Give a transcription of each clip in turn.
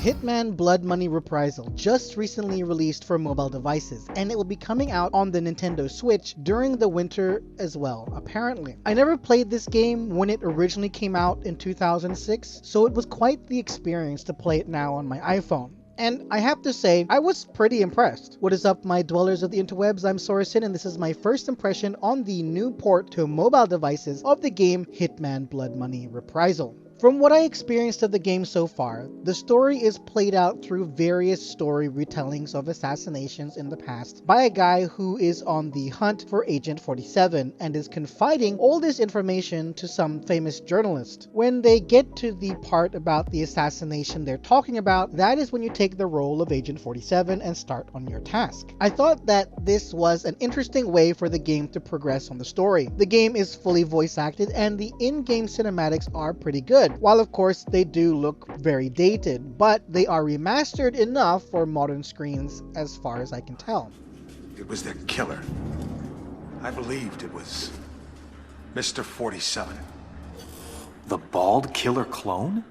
Hitman Blood Money Reprisal just recently released for mobile devices, and it will be coming out on the Nintendo Switch during the winter as well, apparently. I never played this game when it originally came out in 2006, so it was quite the experience to play it now on my iPhone. And I have to say, I was pretty impressed. What is up, my dwellers of the interwebs? I'm Sorensen, and this is my first impression on the new port to mobile devices of the game Hitman Blood Money Reprisal. From what I experienced of the game so far, the story is played out through various story retellings of assassinations in the past by a guy who is on the hunt for Agent 47 and is confiding all this information to some famous journalist. When they get to the part about the assassination they're talking about, that is when you take the role of Agent 47 and start on your task. I thought that this was an interesting way for the game to progress on the story. The game is fully voice acted and the in-game cinematics are pretty good. While of course they do look very dated, but they are remastered enough for modern screens as far as I can tell. It was their killer. I believed it was Mr. 47. The bald killer clone?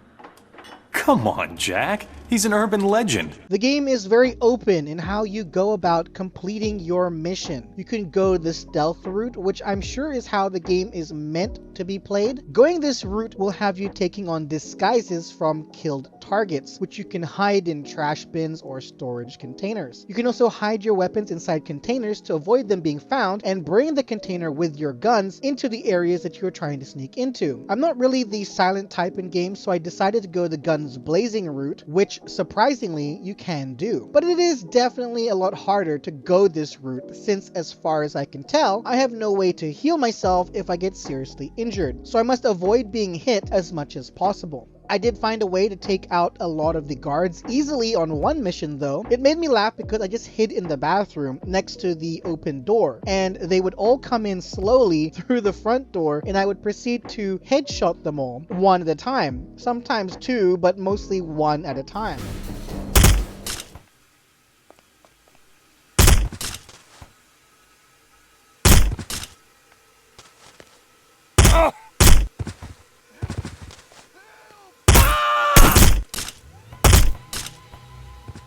Come on, Jack. He's an urban legend. The game is very open in how you go about completing your mission. You can go the stealth route, which I'm sure is how the game is meant to be played. Going this route will have you taking on disguises from killed targets, which you can hide in trash bins or storage containers. You can also hide your weapons inside containers to avoid them being found and bring the container with your guns into the areas that you're trying to sneak into. I'm not really the silent type in games, so I decided to go the guns blazing route, which surprisingly you can do. But it is definitely a lot harder to go this route since, as far as I can tell, I have no way to heal myself if I get seriously injured, so I must avoid being hit as much as possible. I did find a way to take out a lot of the guards easily on one mission though. It made me laugh because I just hid in the bathroom next to the open door, and they would all come in slowly through the front door and I would proceed to headshot them all one at a time. Sometimes two, but mostly one at a time.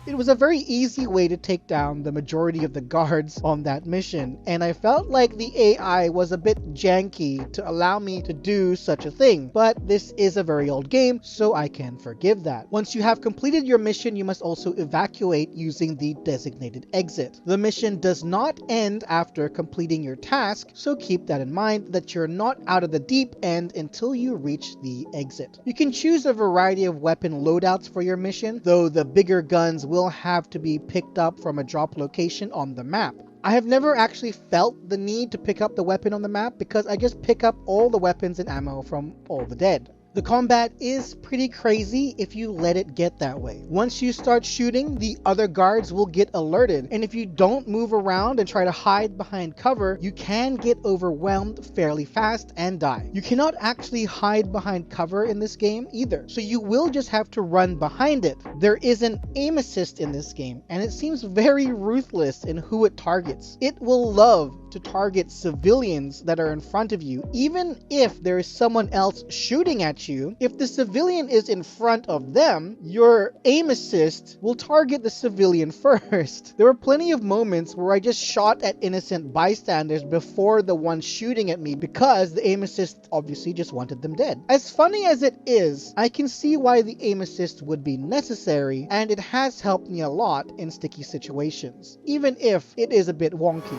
It was a very easy way to take down the majority of the guards on that mission, and I felt like the AI was a bit janky to allow me to do such a thing, but this is a very old game, so I can forgive that. Once you have completed your mission, you must also evacuate using the designated exit. The mission does not end after completing your task, so keep that in mind that you're not out of the deep end until you reach the exit. You can choose a variety of weapon loadouts for your mission, though the bigger guns will have to be picked up from a drop location on the map. I have never actually felt the need to pick up the weapon on the map because I just pick up all the weapons and ammo from all the dead. The combat is pretty crazy if you let it get that way. Once you start shooting, the other guards will get alerted, and if you don't move around and try to hide behind cover, you can get overwhelmed fairly fast and die. You cannot actually hide behind cover in this game either, so you will just have to run behind it. There is an aim assist in this game, and it seems very ruthless in who it targets. It will love to target civilians that are in front of you, even if there is someone else shooting at you. If the civilian is in front of them, your aim assist will target the civilian first. There were plenty of moments where I just shot at innocent bystanders before the one shooting at me because the aim assist obviously just wanted them dead. As funny as it is, I can see why the aim assist would be necessary, and it has helped me a lot in sticky situations, even if it is a bit wonky.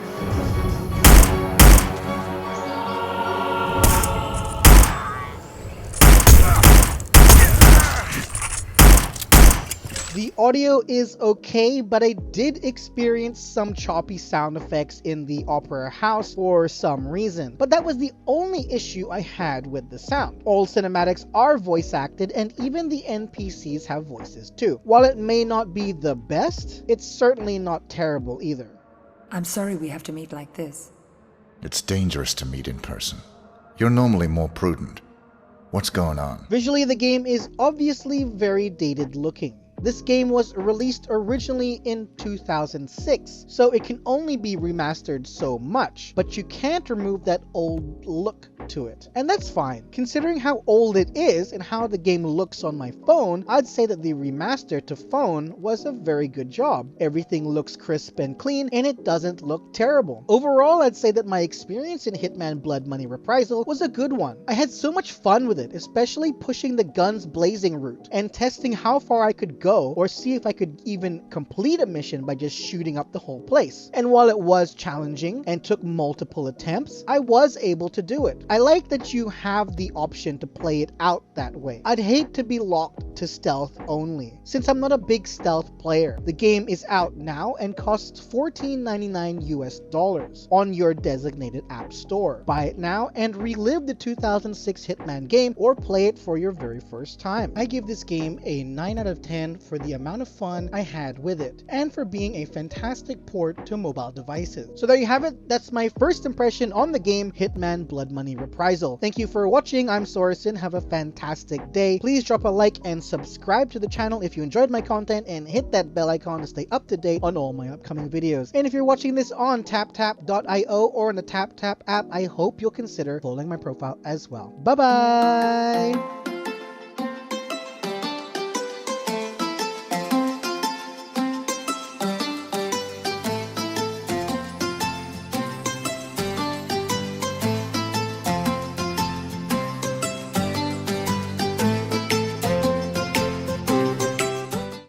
The audio is okay, but I did experience some choppy sound effects in the Opera House for some reason. But that was the only issue I had with the sound. All cinematics are voice acted, and even the NPCs have voices too. While it may not be the best, it's certainly not terrible either. I'm sorry we have to meet like this. It's dangerous to meet in person. You're normally more prudent. What's going on? Visually, the game is obviously very dated looking. This game was released originally in 2006, so it can only be remastered so much, but you can't remove that old look to it. And that's fine. Considering how old it is and how the game looks on my phone, I'd say that the remaster to phone was a very good job. Everything looks crisp and clean, and it doesn't look terrible. Overall, I'd say that my experience in Hitman Blood Money Reprisal was a good one. I had so much fun with it, especially pushing the guns blazing route and testing how far I could go or see if I could even complete a mission by just shooting up the whole place. And while it was challenging and took multiple attempts, I was able to do it. I like that you have the option to play it out that way. I'd hate to be locked to stealth only, since I'm not a big stealth player. The game is out now and costs $14.99 US on your designated app store. Buy it now and relive the 2006 Hitman game or play it for your very first time. I give this game a 9 out of 10 for the amount of fun I had with it and for being a fantastic port to mobile devices. So there you have it. That's my first impression on the game Hitman Blood Money Reprisal. Thank you for watching. I'm Sorrison. Have a fantastic day. Please drop a like and subscribe to the channel if you enjoyed my content, and hit that bell icon to stay up to date on all my upcoming videos. And if you're watching this on taptap.io or on the TapTap app, I hope you'll consider following my profile as well. Bye bye!